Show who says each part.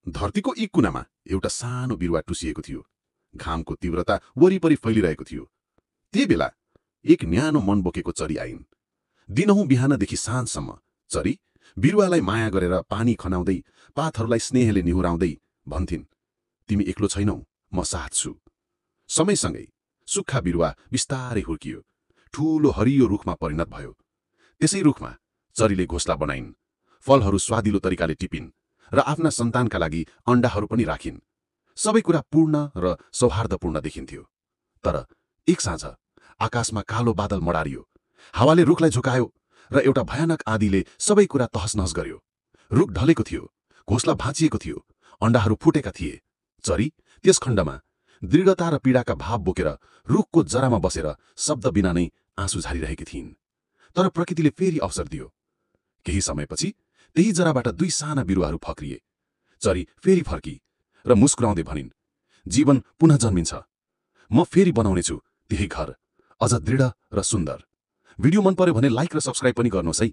Speaker 1: धरतीको एक कुनामा एउटा सानो बिरुवा टुसिएको थियो। घामको तीव्रता वरिपरि फैलिरहेको थियो। त्यही बेला एक न्यानो मन बोकेको चरी आइन्। दिनहुँ बिहानदेखि साँझसम्म चरी बिरुवालाई माया गरेर पानी खनाउँदै, पातहरूलाई स्नेहले निहुराउँदै भन्थिन्, तिमी एक्लो छैनौ, म साथ छु। समयसँगै सुक्खा बिरुवा बिस्तारै हुर्कियो, ठूलो हरियो रुखमा परिणत भयो। त्यसै रुखमा चरीले घोसला बनाइन्, फलहरू स्वादिलो तरिकाले टिपिन् र आफ्ना सन्तानका लागि अण्डाहरू पनि राखिन्। सबै कुरा पूर्ण र सौहार्दपूर्ण देखिन्थ्यो। तर एक साँझ आकाशमा कालो बादल मडारियो, हावाले रुखलाई झुकायो र एउटा भयानक आँधीले सबै कुरा तहसनहस गर्यो। रुख ढलेको थियो, घोसला भाँचिएको थियो, अण्डाहरू फुटेका थिए। चरी त्यस खण्डमा दृढता र पीडाका भाव बोकेर रुखको जरामा बसेर शब्द बिना नै आँसु झारिरहेकी थिइन्। तर प्रकृतिले फेरि अवसर दियो। केही समयपछि त्यही जराबाट दुई साना बिरुवाहरू फक्रिए। चरी फेरि फर्की र मुस्कुराउँदै भनिन्, जीवन पुनः जन्मिन्छ। म फेरि बनाउनेछु त्यही घर, अझ दृढ र सुन्दर। भिडियो मन पर्यो भने लाइक र सब्स्क्राइब पनि गर्नुहोस् है।